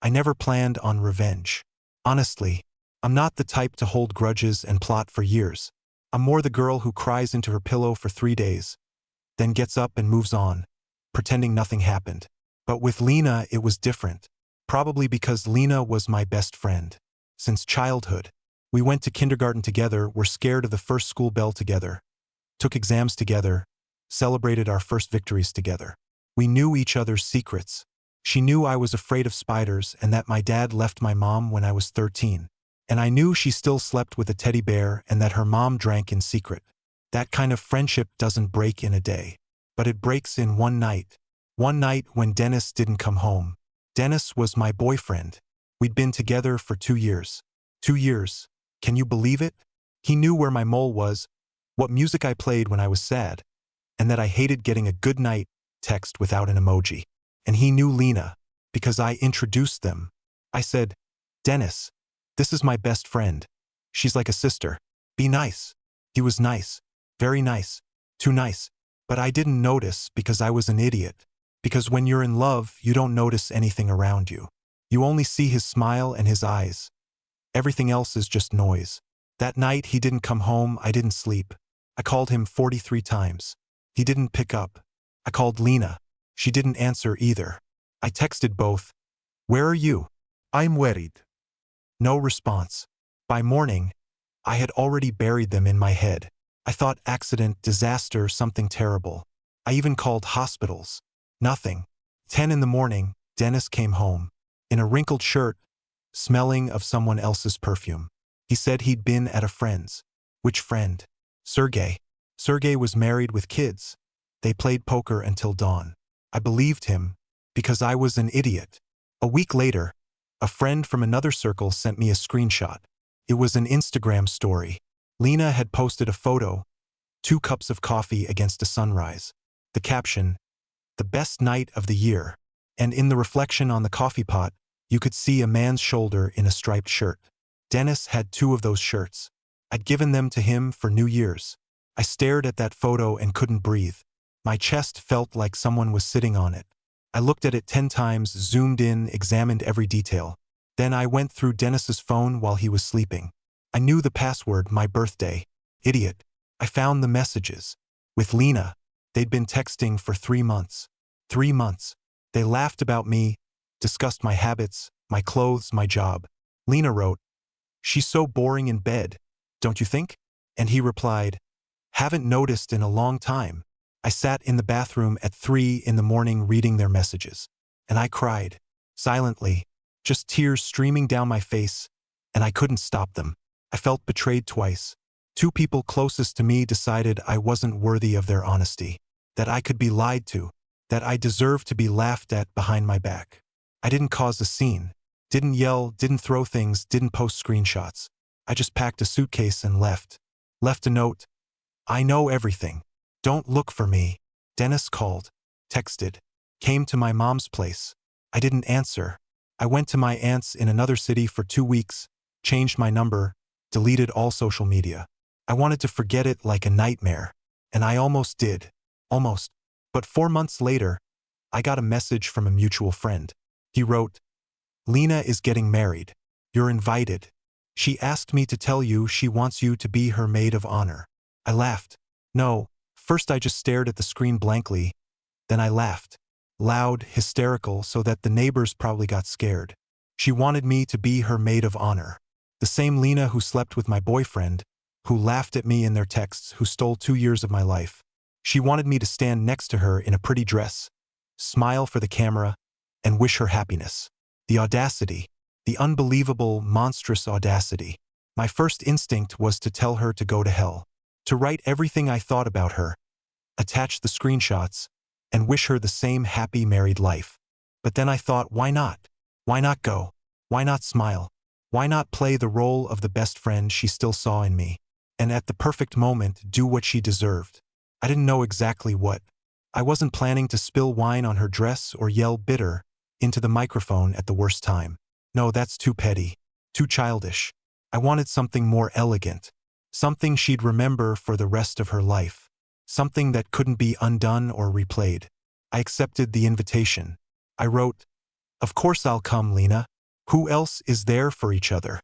I never planned on revenge. Honestly, I'm not the type to hold grudges and plot for years. I'm more the girl who cries into her pillow for 3 days, then gets up and moves on, pretending nothing happened. But with Lena, it was different. Probably because Lena was my best friend. Since childhood. We went to kindergarten together, were scared of the first school bell together, took exams together, celebrated our first victories together. We knew each other's secrets. She knew I was afraid of spiders and that my dad left my mom when I was 13. And I knew she still slept with a teddy bear and that her mom drank in secret. That kind of friendship doesn't break in a day. But it breaks in one night. One night when Dennis didn't come home. Dennis was my boyfriend. We'd been together for 2 years. 2 years. Can you believe it? He knew where my mole was, what music I played when I was sad, and that I hated getting a good night text without an emoji. And he knew Lena, because I introduced them. I said, Dennis, this is my best friend. She's like a sister. Be nice. He was nice. Very nice. Too nice. But I didn't notice because I was an idiot. Because when you're in love, you don't notice anything around you. You only see his smile and his eyes. Everything else is just noise. That night he didn't come home, I didn't sleep. I called him 43 times. He didn't pick up. I called Lena. She didn't answer either. I texted both. Where are you? I'm worried. No response. By morning, I had already buried them in my head. I thought accident, disaster, something terrible. I even called hospitals. Nothing. 10 in the morning, Dennis came home. In a wrinkled shirt, smelling of someone else's perfume. He said he'd been at a friend's. Which friend? Sergey. Sergey was married with kids. They played poker until dawn. I believed him, because I was an idiot. A week later, a friend from another circle sent me a screenshot. It was an Instagram story. Lena had posted a photo, 2 cups of coffee against a sunrise. The caption, the best night of the year. And in the reflection on the coffee pot, you could see a man's shoulder in a striped shirt. Dennis had 2 of those shirts. I'd given them to him for New Year's. I stared at that photo and couldn't breathe. My chest felt like someone was sitting on it. I looked at it 10 times, zoomed in, examined every detail. Then I went through Dennis's phone while he was sleeping. I knew the password, my birthday. Idiot. I found the messages. With Lena, they'd been texting for 3 months. 3 months. They laughed about me, discussed my habits, my clothes, my job. Lena wrote, she's so boring in bed, don't you think? And he replied, haven't noticed in a long time. I sat in the bathroom at 3 in the morning reading their messages. And I cried. Silently. Just tears streaming down my face. And I couldn't stop them. I felt betrayed twice. 2 people closest to me decided I wasn't worthy of their honesty. That I could be lied to. That I deserved to be laughed at behind my back. I didn't cause a scene. Didn't yell, didn't throw things, didn't post screenshots. I just packed a suitcase and left. Left a note. I know everything. Don't look for me. Dennis called, texted, came to my mom's place. I didn't answer. I went to my aunt's in another city for 2 weeks, changed my number, deleted all social media. I wanted to forget it like a nightmare. And I almost did. Almost. But 4 months later, I got a message from a mutual friend. He wrote, Lena is getting married. You're invited. She asked me to tell you she wants you to be her maid of honor. I laughed. No. First I just stared at the screen blankly, then I laughed. Loud, hysterical, so that the neighbors probably got scared. She wanted me to be her maid of honor. The same Lena who slept with my boyfriend, who laughed at me in their texts, who stole 2 years of my life. She wanted me to stand next to her in a pretty dress, smile for the camera, and wish her happiness. The audacity, the unbelievable, monstrous audacity. My first instinct was to tell her to go to hell. To write everything I thought about her, attach the screenshots, and wish her the same happy married life. But then I thought, why not? Why not go? Why not smile? Why not play the role of the best friend she still saw in me? And at the perfect moment, do what she deserved. I didn't know exactly what. I wasn't planning to spill wine on her dress or yell bitter into the microphone at the worst time. No, that's too petty. Too childish. I wanted something more elegant. Something she'd remember for the rest of her life. Something that couldn't be undone or replayed. I accepted the invitation. I wrote, of course I'll come, Lena. Who else is there for each other?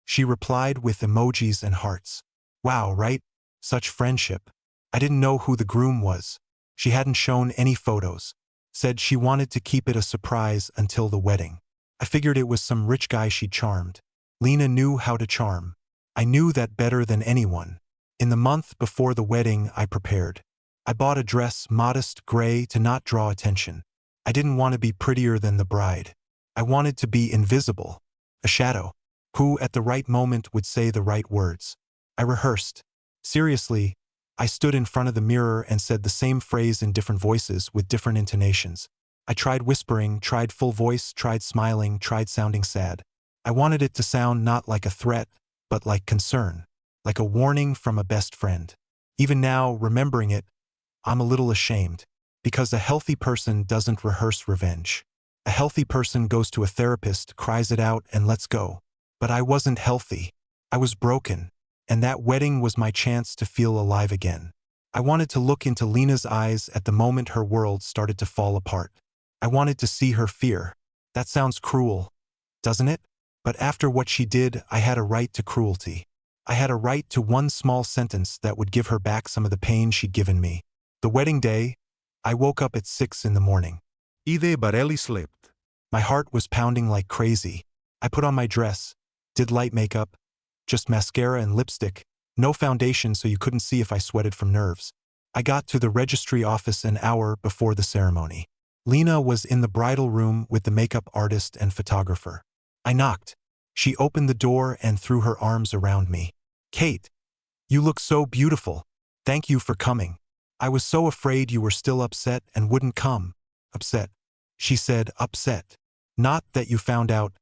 She replied with emojis and hearts. Wow, right? Such friendship. I didn't know who the groom was. She hadn't shown any photos. Said she wanted to keep it a surprise until the wedding. I figured it was some rich guy she charmed. Lena knew how to charm. I knew that better than anyone. In the month before the wedding, I prepared. I bought a dress, modest, gray, to not draw attention. I didn't want to be prettier than the bride. I wanted to be invisible. A shadow. Who at the right moment would say the right words. I rehearsed. Seriously, I stood in front of the mirror and said the same phrase in different voices with different intonations. I tried whispering, tried full voice, tried smiling, tried sounding sad. I wanted it to sound not like a threat, but like concern. Like a warning from a best friend. Even now, remembering it, I'm a little ashamed. Because a healthy person doesn't rehearse revenge. A healthy person goes to a therapist, cries it out, and lets go. But I wasn't healthy. I was broken. And that wedding was my chance to feel alive again. I wanted to look into Lena's eyes at the moment her world started to fall apart. I wanted to see her fear. That sounds cruel, doesn't it? But after what she did, I had a right to cruelty. I had a right to one small sentence that would give her back some of the pain she'd given me. The wedding day, I woke up at 6 in the morning. I barely slept. My heart was pounding like crazy. I put on my dress, did light makeup, just mascara and lipstick, no foundation so you couldn't see if I sweated from nerves. I got to the registry office an hour before the ceremony. Lena was in the bridal room with the makeup artist and photographer. I knocked. She opened the door and threw her arms around me. Kate, you look so beautiful. Thank you for coming. I was so afraid you were still upset and wouldn't come. Upset. She said, upset. Not that you found out.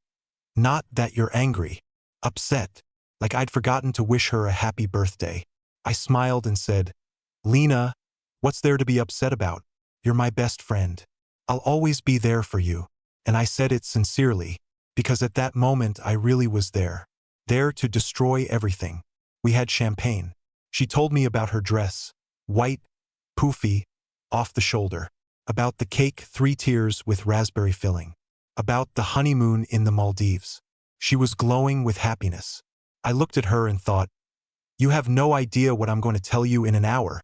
Not that you're angry. Upset. Like I'd forgotten to wish her a happy birthday. I smiled and said, Lena, what's there to be upset about? You're my best friend. I'll always be there for you. And I said it sincerely, because at that moment I really was there. There to destroy everything. We had champagne. She told me about her dress. White, poofy, off the shoulder. About the cake 3 tiers with raspberry filling. About the honeymoon in the Maldives. She was glowing with happiness. I looked at her and thought, you have no idea what I'm going to tell you in an hour.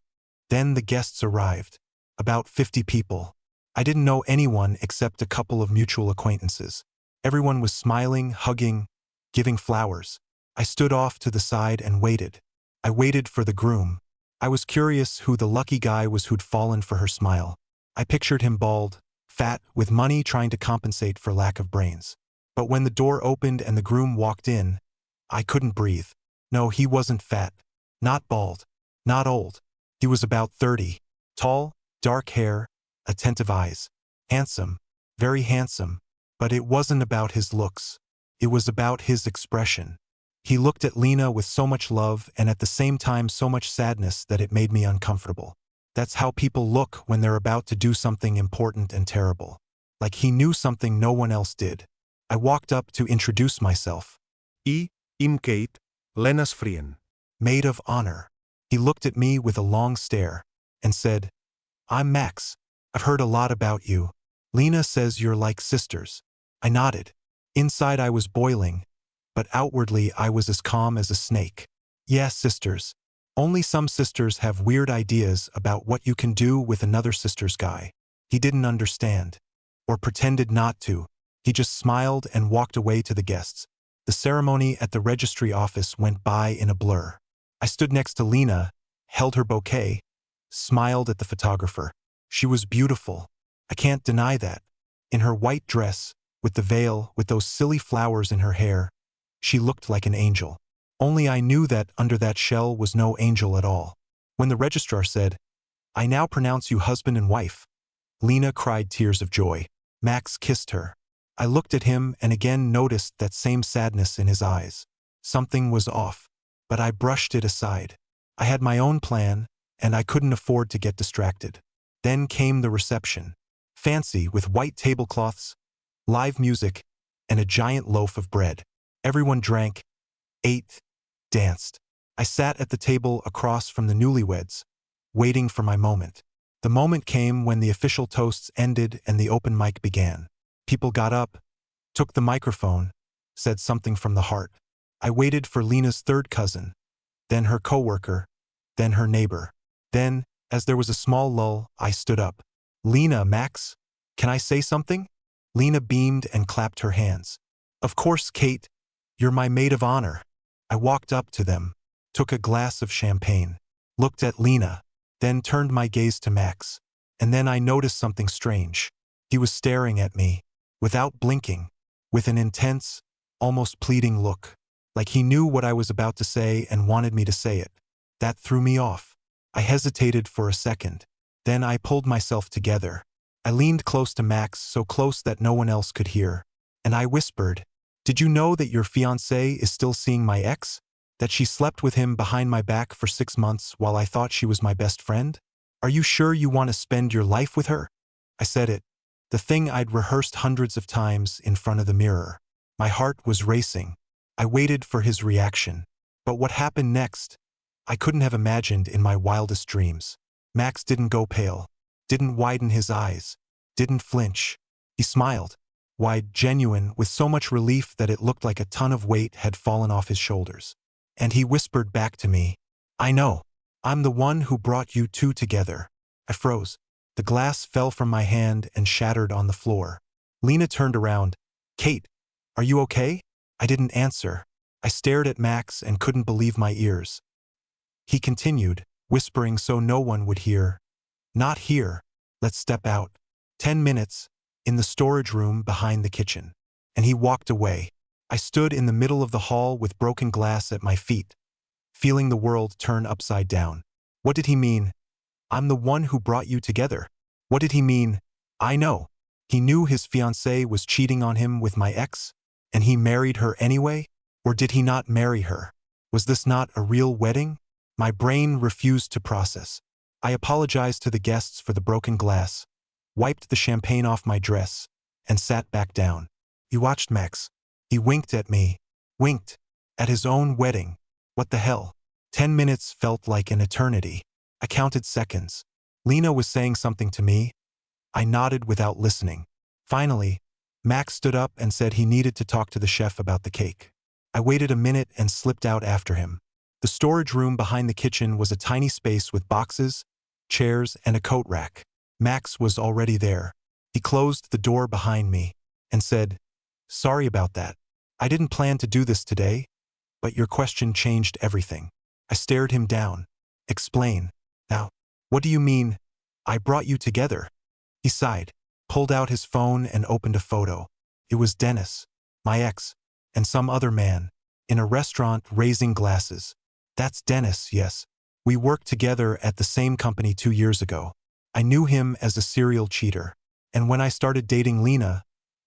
Then the guests arrived. About 50 people. I didn't know anyone except a couple of mutual acquaintances. Everyone was smiling, hugging, giving flowers. I stood off to the side and waited. I waited for the groom. I was curious who the lucky guy was who'd fallen for her smile. I pictured him bald, fat, with money trying to compensate for lack of brains. But when the door opened and the groom walked in, I couldn't breathe. No, he wasn't fat. Not bald. Not old. He was about 30. Tall, dark hair, attentive eyes. Handsome. Very handsome. But it wasn't about his looks. It was about his expression. He looked at Lena with so much love and at the same time so much sadness that it made me uncomfortable. That's how people look when they're about to do something important and terrible. Like he knew something no one else did. I walked up to introduce myself. I'm Kate, Lena's friend. Maid of honor. He looked at me with a long stare and said, I'm Max. I've heard a lot about you. Lena says you're like sisters. I nodded. Inside I was boiling, but outwardly I was as calm as a snake. Yeah, sisters. Only some sisters have weird ideas about what you can do with another sister's guy. He didn't understand. Or pretended not to. He just smiled and walked away to the guests. The ceremony at the registry office went by in a blur. I stood next to Lena, held her bouquet, smiled at the photographer. She was beautiful. I can't deny that. In her white dress, with the veil, with those silly flowers in her hair, she looked like an angel. Only I knew that under that shell was no angel at all. When the registrar said, I now pronounce you husband and wife, Lena cried tears of joy. Max kissed her. I looked at him and again noticed that same sadness in his eyes. Something was off, but I brushed it aside. I had my own plan, and I couldn't afford to get distracted. Then came the reception. Fancy, with white tablecloths, live music, and a giant loaf of bread. Everyone drank, ate, danced. I sat at the table across from the newlyweds, waiting for my moment. The moment came when the official toasts ended and the open mic began. People got up, took the microphone, said something from the heart. I waited for Lena's third cousin, then her coworker, then her neighbor. Then, as there was a small lull, I stood up. Lena, Max, can I say something? Lena beamed and clapped her hands. Of course, Kate. You're my maid of honor. I walked up to them, took a glass of champagne, looked at Lena, then turned my gaze to Max. And then I noticed something strange. He was staring at me, without blinking, with an intense, almost pleading look, like he knew what I was about to say and wanted me to say it. That threw me off. I hesitated for a second. Then I pulled myself together. I leaned close to Max, so close that no one else could hear. And I whispered, "Did you know that your fiancée is still seeing my ex? That she slept with him behind my back for 6 months while I thought she was my best friend? Are you sure you want to spend your life with her?" I said it, the thing I'd rehearsed hundreds of times in front of the mirror. My heart was racing. I waited for his reaction. But what happened next? I couldn't have imagined in my wildest dreams. Max didn't go pale, didn't widen his eyes, didn't flinch. He smiled, wide, genuine, with so much relief that it looked like a ton of weight had fallen off his shoulders. And he whispered back to me, "I know. I'm the one who brought you two together." I froze. The glass fell from my hand and shattered on the floor. Lena turned around. "Kate, are you okay?" I didn't answer. I stared at Max and couldn't believe my ears. He continued, whispering so no one would hear. "Not here. Let's step out. 10 minutes, in the storage room behind the kitchen." And he walked away. I stood in the middle of the hall with broken glass at my feet, feeling the world turn upside down. What did he mean? "I'm the one who brought you together." What did he mean? I know. He knew his fiancée was cheating on him with my ex, and he married her anyway? Or did he not marry her? Was this not a real wedding? My brain refused to process. I apologized to the guests for the broken glass, wiped the champagne off my dress, and sat back down. He watched Max. He winked at me. Winked. At his own wedding. What the hell? 10 minutes felt like an eternity. I counted seconds. Lena was saying something to me. I nodded without listening. Finally, Max stood up and said he needed to talk to the chef about the cake. I waited a minute and slipped out after him. The storage room behind the kitchen was a tiny space with boxes, chairs, and a coat rack. Max was already there. He closed the door behind me and said, "Sorry about that. I didn't plan to do this today, but your question changed everything." I stared him down. "Explain. Now, what do you mean, I brought you together?" He sighed, pulled out his phone and opened a photo. It was Dennis, my ex, and some other man, in a restaurant raising glasses. "That's Dennis, yes. We worked together at the same company 2 years ago. I knew him as a serial cheater. And when I started dating Lena,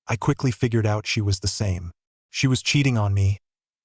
I quickly figured out she was the same. She was cheating on me.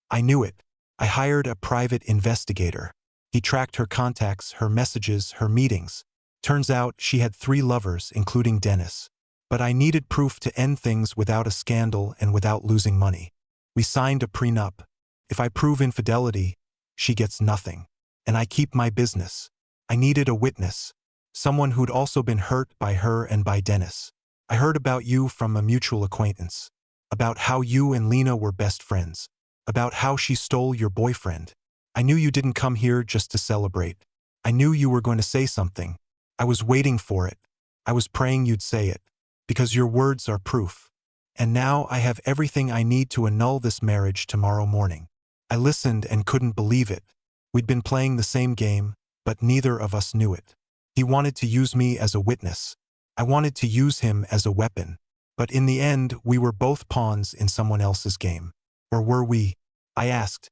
I knew it. I hired a private investigator. He tracked her contacts, her messages, her meetings. Turns out she had 3 lovers, including Dennis. But I needed proof to end things without a scandal and without losing money. We signed a prenup. If I prove infidelity, she gets nothing. And I keep my business. I needed a witness. Someone who'd also been hurt by her and by Dennis. I heard about you from a mutual acquaintance. About how you and Lena were best friends. About how she stole your boyfriend. I knew you didn't come here just to celebrate. I knew you were going to say something. I was waiting for it. I was praying you'd say it. Because your words are proof. And now I have everything I need to annul this marriage tomorrow morning." I listened and couldn't believe it. We'd been playing the same game, but neither of us knew it. He wanted to use me as a witness. I wanted to use him as a weapon. But in the end, we were both pawns in someone else's game. Or were we? I asked.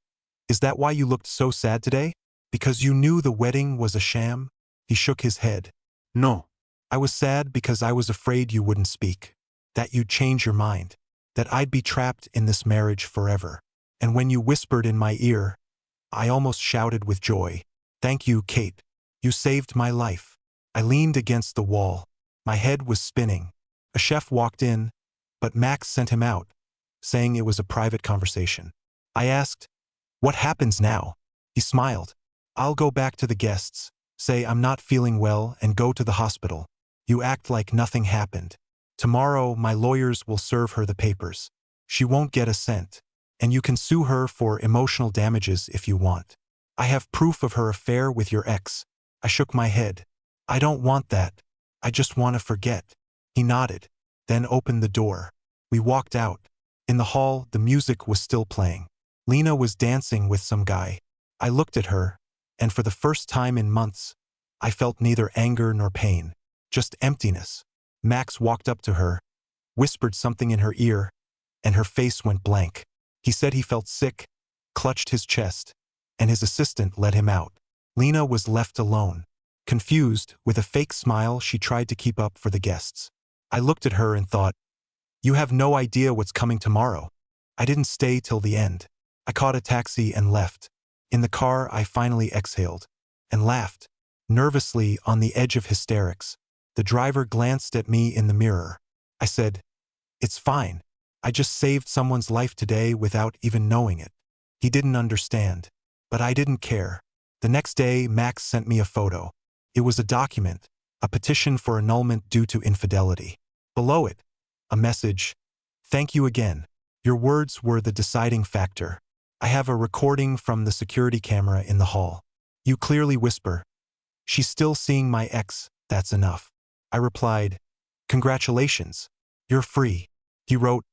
"Is that why you looked so sad today? Because you knew the wedding was a sham?" He shook his head. "No. I was sad because I was afraid you wouldn't speak. That you'd change your mind. That I'd be trapped in this marriage forever. And when you whispered in my ear, I almost shouted with joy. Thank you, Kate. You saved my life." I leaned against the wall. My head was spinning. A chef walked in, but Max sent him out, saying it was a private conversation. I asked, "What happens now?" He smiled. "I'll go back to the guests, say I'm not feeling well, and go to the hospital. You act like nothing happened. Tomorrow, my lawyers will serve her the papers. She won't get a cent. And you can sue her for emotional damages if you want. I have proof of her affair with your ex. I shook my head. I don't want that. I just want to forget. He nodded, then opened the door. We walked out. In the hall, the music was still playing. Lena was dancing with some guy. I looked at her, and for the first time in months, I felt neither anger nor pain, just emptiness. Max walked up to her, whispered something in her ear, and her face went blank. He said he felt sick, clutched his chest, and his assistant let him out. Lena was left alone. Confused, with a fake smile she tried to keep up for the guests. I looked at her and thought, you have no idea what's coming tomorrow. I didn't stay till the end. I caught a taxi and left. In the car, I finally exhaled and laughed, nervously on the edge of hysterics. The driver glanced at me in the mirror. I said, it's fine. I just saved someone's life today without even knowing it. He didn't understand, but I didn't care. The next day, Max sent me a photo. It was a document, a petition for annulment due to infidelity. Below it, a message, thank you again. Your words were the deciding factor. I have a recording from the security camera in the hall. You clearly whisper, she's still seeing my ex, that's enough. I replied, congratulations. You're free. He wrote,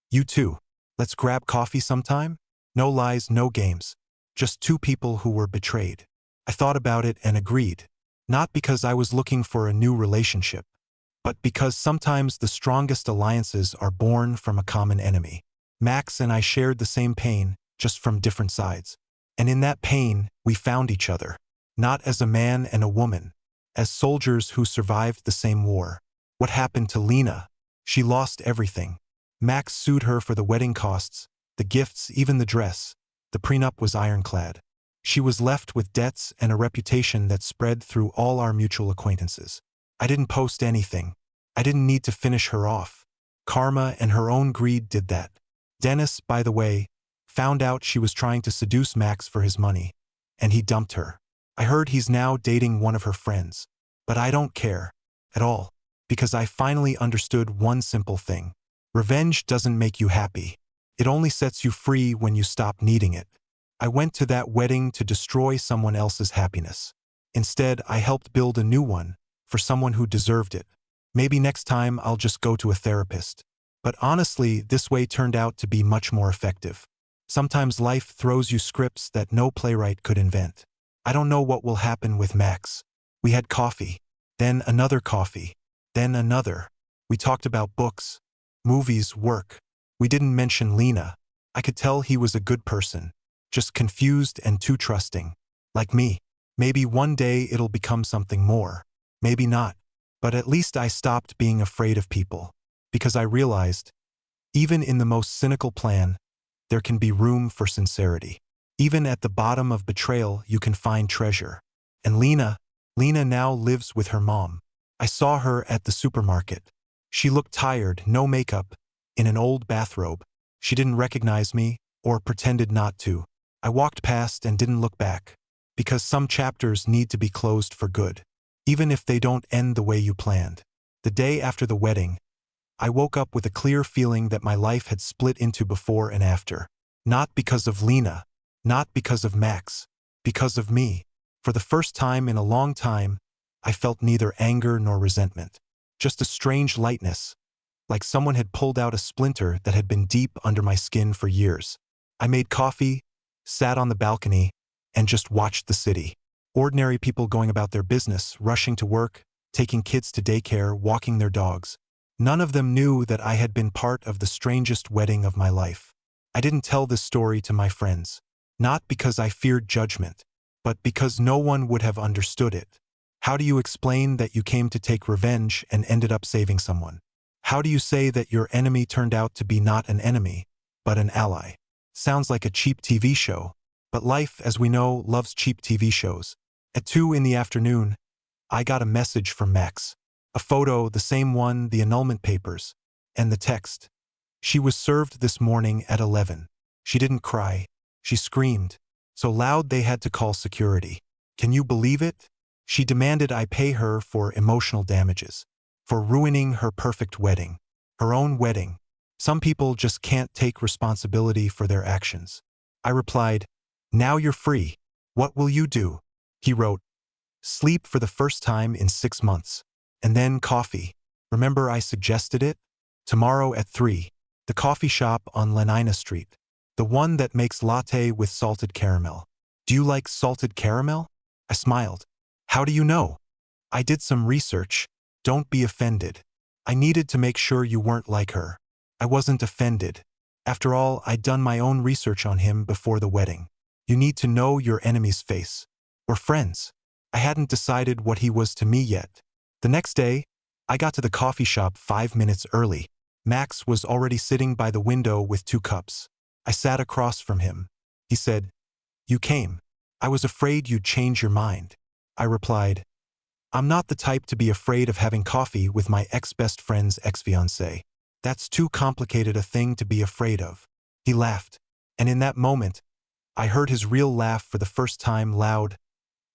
you too. Let's grab coffee sometime? No lies, no games. Just two people who were betrayed. I thought about it and agreed. Not because I was looking for a new relationship, but because sometimes the strongest alliances are born from a common enemy. Max and I shared the same pain, just from different sides. And in that pain, we found each other. Not as a man and a woman, as soldiers who survived the same war. What happened to Lena? She lost everything. Max sued her for the wedding costs, the gifts, even the dress. The prenup was ironclad. She was left with debts and a reputation that spread through all our mutual acquaintances. I didn't post anything. I didn't need to finish her off. Karma and her own greed did that. Dennis, by the way, found out she was trying to seduce Max for his money, and he dumped her. I heard he's now dating one of her friends. But I don't care, at all, because I finally understood one simple thing. Revenge doesn't make you happy. It only sets you free when you stop needing it. I went to that wedding to destroy someone else's happiness. Instead, I helped build a new one, for someone who deserved it. Maybe next time I'll just go to a therapist. But honestly, this way turned out to be much more effective. Sometimes life throws you scripts that no playwright could invent. I don't know what will happen with Max. We had coffee, then another coffee, then another. We talked about books, movies, work. We didn't mention Lena. I could tell he was a good person, just confused and too trusting. Like me. Maybe one day it'll become something more. Maybe not. But at least I stopped being afraid of people. Because I realized, even in the most cynical plan, there can be room for sincerity. Even at the bottom of betrayal, you can find treasure. And Lena now lives with her mom. I saw her at the supermarket. She looked tired, no makeup, in an old bathrobe. She didn't recognize me, or pretended not to. I walked past and didn't look back. Because some chapters need to be closed for good, even if they don't end the way you planned. The day after the wedding, I woke up with a clear feeling that my life had split into before and after. Not because of Lena, not because of Max, because of me. For the first time in a long time, I felt neither anger nor resentment. Just a strange lightness, like someone had pulled out a splinter that had been deep under my skin for years. I made coffee, sat on the balcony, and just watched the city. Ordinary people going about their business, rushing to work, taking kids to daycare, walking their dogs. None of them knew that I had been part of the strangest wedding of my life. I didn't tell this story to my friends. Not because I feared judgment, but because no one would have understood it. How do you explain that you came to take revenge and ended up saving someone? How do you say that your enemy turned out to be not an enemy, but an ally? Sounds like a cheap TV show. But life, as we know, loves cheap TV shows. At 2 in the afternoon, I got a message from Max. A photo, the same one, the annulment papers, and the text. She was served this morning at 11. She didn't cry. She screamed, so loud they had to call security. Can you believe it? She demanded I pay her for emotional damages, for ruining her perfect wedding, her own wedding. Some people just can't take responsibility for their actions. I replied, now you're free. What will you do? He wrote, sleep for the first time in 6 months. And then coffee. Remember I suggested it? Tomorrow at 3. The coffee shop on Lenina Street. The one that makes latte with salted caramel. Do you like salted caramel? I smiled. How do you know? I did some research. Don't be offended. I needed to make sure you weren't like her. I wasn't offended. After all, I'd done my own research on him before the wedding. You need to know your enemy's face. We're friends. I hadn't decided what he was to me yet. The next day, I got to the coffee shop 5 minutes early. Max was already sitting by the window with 2 cups. I sat across from him. He said, you came. I was afraid you'd change your mind. I replied, I'm not the type to be afraid of having coffee with my ex-best friend's ex-fiancé. That's too complicated a thing to be afraid of. He laughed, and in that moment, I heard his real laugh for the first time, loud,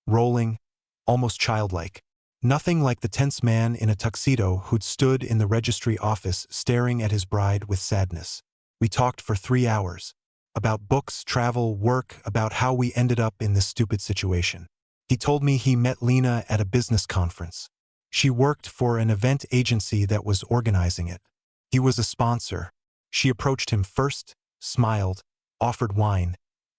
rolling, almost childlike. Nothing like the tense man in a tuxedo who'd stood in the registry office staring at his bride with sadness. We talked for 3 hours. About books, travel, work, about how we ended up in this stupid situation. He told me he met Lena at a business conference. She worked for an event agency that was organizing it. He was a sponsor. She approached him first, smiled, offered wine,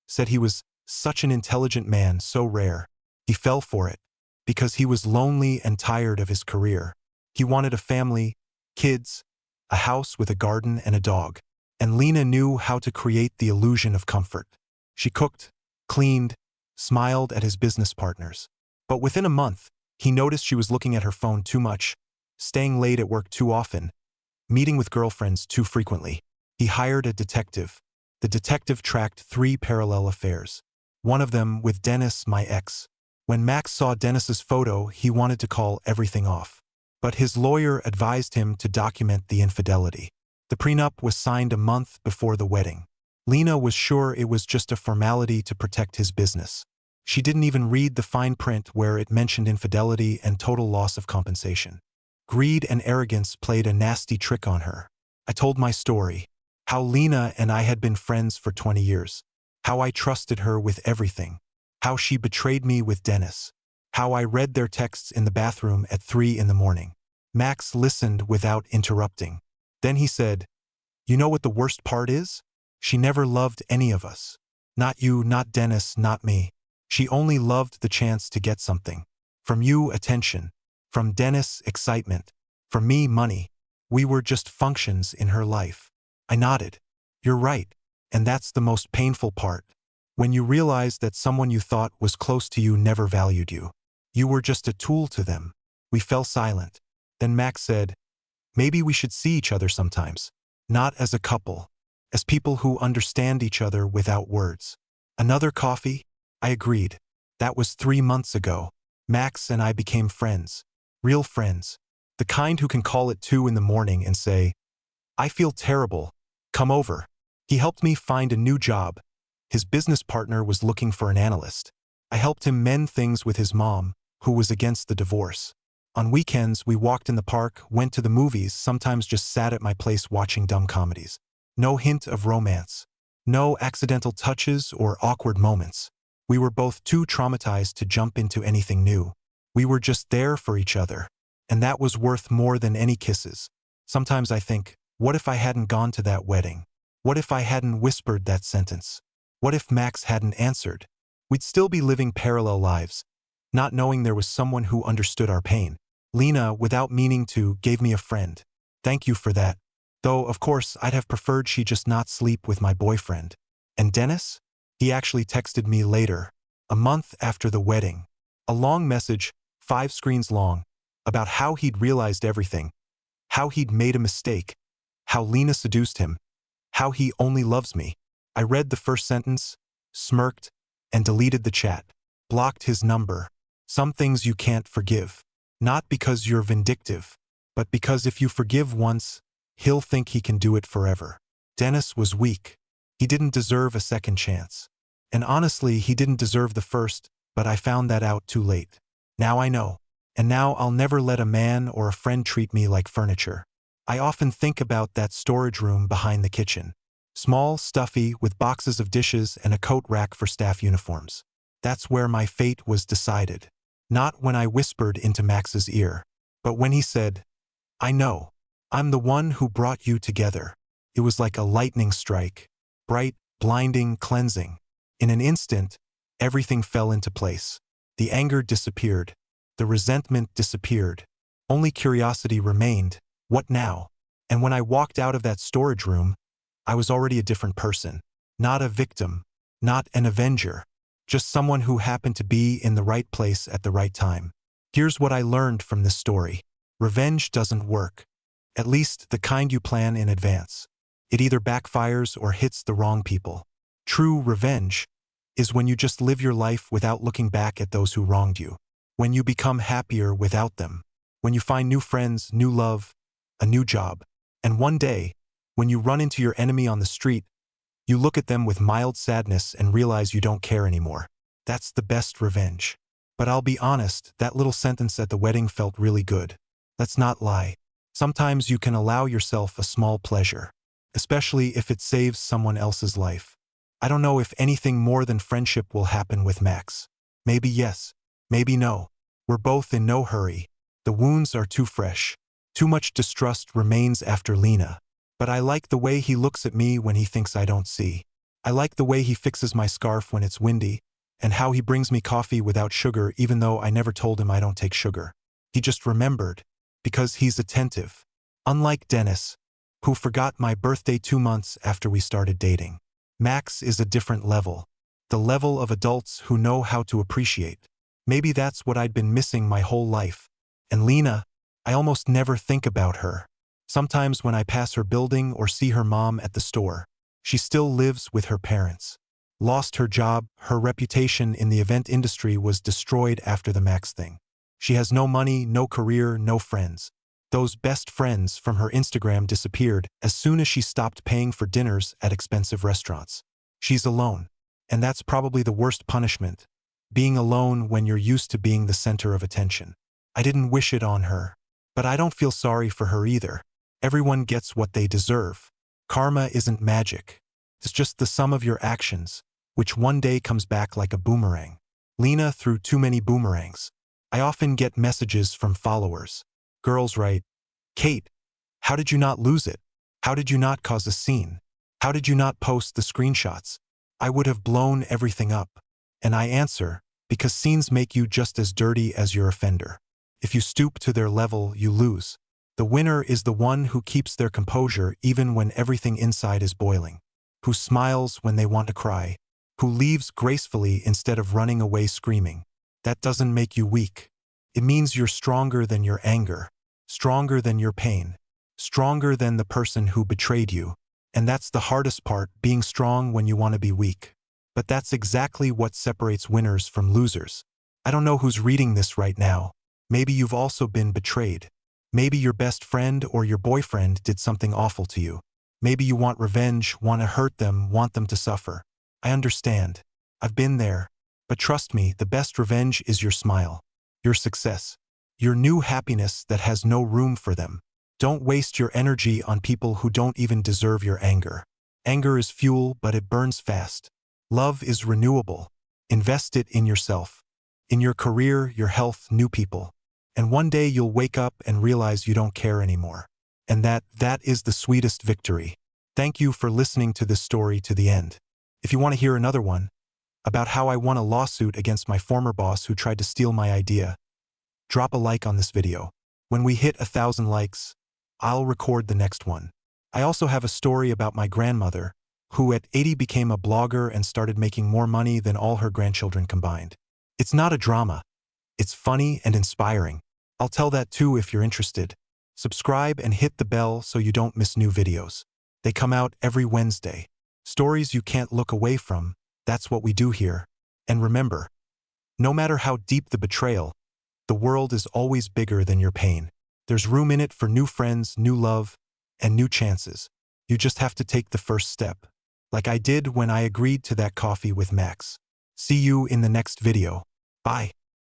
said he was such an intelligent man, so rare. He fell for it, because he was lonely and tired of his career. He wanted a family, kids, a house with a garden and a dog. And Lena knew how to create the illusion of comfort. She cooked, cleaned, smiled at his business partners. But within a month, he noticed she was looking at her phone too much, staying late at work too often, meeting with girlfriends too frequently. He hired a detective. The detective tracked 3 parallel affairs. One of them with Dennis, my ex. When Max saw Dennis's photo, he wanted to call everything off. But his lawyer advised him to document the infidelity. The prenup was signed a month before the wedding. Lena was sure it was just a formality to protect his business. She didn't even read the fine print where it mentioned infidelity and total loss of compensation. Greed and arrogance played a nasty trick on her. I told my story, how Lena and I had been friends for 20 years, how I trusted her with everything, how she betrayed me with Dennis, how I read their texts in the bathroom at 3 in the morning. Max listened without interrupting. Then he said, you know what the worst part is? She never loved any of us. Not you, not Dennis, not me. She only loved the chance to get something. From you, attention. From Dennis, excitement. From me, money. We were just functions in her life. I nodded. You're right. And that's the most painful part. When you realize that someone you thought was close to you never valued you. You were just a tool to them. We fell silent. Then Max said, maybe we should see each other sometimes. Not as a couple. As people who understand each other without words. Another coffee? I agreed. That was 3 months ago. Max and I became friends. Real friends. The kind who can call at 2 in the morning and say, I feel terrible. Come over. He helped me find a new job. His business partner was looking for an analyst. I helped him mend things with his mom, who was against the divorce. On weekends, we walked in the park, went to the movies, sometimes just sat at my place watching dumb comedies. No hint of romance. No accidental touches or awkward moments. We were both too traumatized to jump into anything new. We were just there for each other. And that was worth more than any kisses. Sometimes I think, what if I hadn't gone to that wedding? What if I hadn't whispered that sentence? What if Max hadn't answered? We'd still be living parallel lives, not knowing there was someone who understood our pain. Lena, without meaning to, gave me a friend. Thank you for that. Though, of course, I'd have preferred she just not sleep with my boyfriend. And Dennis? He actually texted me later, a month after the wedding. A long message, 5 screens long, about how he'd realized everything, how he'd made a mistake, how Lena seduced him, how he only loves me. I read the first sentence, smirked, and deleted the chat. Blocked his number. Some things you can't forgive. Not because you're vindictive, but because if you forgive once, he'll think he can do it forever. Dennis was weak. He didn't deserve a second chance. And honestly, he didn't deserve the first, but I found that out too late. Now I know. And now I'll never let a man or a friend treat me like furniture. I often think about that storage room behind the kitchen. Small, stuffy, with boxes of dishes and a coat rack for staff uniforms. That's where my fate was decided. Not when I whispered into Max's ear, but when he said, "I know. I'm the one who brought you together." It was like a lightning strike. Bright, blinding, cleansing. In an instant, everything fell into place. The anger disappeared. The resentment disappeared. Only curiosity remained. What now? And when I walked out of that storage room, I was already a different person. Not a victim. Not an avenger. Just someone who happened to be in the right place at the right time. Here's what I learned from this story. Revenge doesn't work. At least the kind you plan in advance. It either backfires or hits the wrong people. True revenge is when you just live your life without looking back at those who wronged you. When you become happier without them. When you find new friends, new love, a new job. And one day, when you run into your enemy on the street, you look at them with mild sadness and realize you don't care anymore. That's the best revenge. But I'll be honest, that little sentence at the wedding felt really good. Let's not lie. Sometimes you can allow yourself a small pleasure, especially if it saves someone else's life. I don't know if anything more than friendship will happen with Max. Maybe yes, maybe no. We're both in no hurry. The wounds are too fresh. Too much distrust remains after Lena. But I like the way he looks at me when he thinks I don't see. I like the way he fixes my scarf when it's windy, and how he brings me coffee without sugar even though I never told him I don't take sugar. He just remembered, because he's attentive. Unlike Dennis, who forgot my birthday 2 months after we started dating. Max is a different level. The level of adults who know how to appreciate. Maybe that's what I'd been missing my whole life. And Lena, I almost never think about her. Sometimes when I pass her building or see her mom at the store, she still lives with her parents. Lost her job, her reputation in the event industry was destroyed after the Max thing. She has no money, no career, no friends. Those best friends from her Instagram disappeared as soon as she stopped paying for dinners at expensive restaurants. She's alone. And that's probably the worst punishment. Being alone when you're used to being the center of attention. I didn't wish it on her. But I don't feel sorry for her either. Everyone gets what they deserve. Karma isn't magic. It's just the sum of your actions, which one day comes back like a boomerang. Lena threw too many boomerangs. I often get messages from followers. Girls write, "Kate, how did you not lose it? How did you not cause a scene? How did you not post the screenshots? I would have blown everything up." And I answer, because scenes make you just as dirty as your offender. If you stoop to their level, you lose. The winner is the one who keeps their composure even when everything inside is boiling. Who smiles when they want to cry. Who leaves gracefully instead of running away screaming. That doesn't make you weak. It means you're stronger than your anger. Stronger than your pain. Stronger than the person who betrayed you. And that's the hardest part, being strong when you want to be weak. But that's exactly what separates winners from losers. I don't know who's reading this right now. Maybe you've also been betrayed. Maybe your best friend or your boyfriend did something awful to you. Maybe you want revenge, want to hurt them, want them to suffer. I understand. I've been there. But trust me, the best revenge is your smile. Your success. Your new happiness that has no room for them. Don't waste your energy on people who don't even deserve your anger. Anger is fuel, but it burns fast. Love is renewable. Invest it in yourself. In your career, your health, new people. And one day you'll wake up and realize you don't care anymore. And that is the sweetest victory. Thank you for listening to this story to the end. If you want to hear another one, about how I won a lawsuit against my former boss who tried to steal my idea, drop a like on this video. When we hit 1,000 likes, I'll record the next one. I also have a story about my grandmother, who at 80 became a blogger and started making more money than all her grandchildren combined. It's not a drama. It's funny and inspiring. I'll tell that too if you're interested. Subscribe and hit the bell so you don't miss new videos. They come out every Wednesday. Stories you can't look away from, that's what we do here. And remember, no matter how deep the betrayal, the world is always bigger than your pain. There's room in it for new friends, new love, and new chances. You just have to take the first step. Like I did when I agreed to that coffee with Max. See you in the next video. Bye.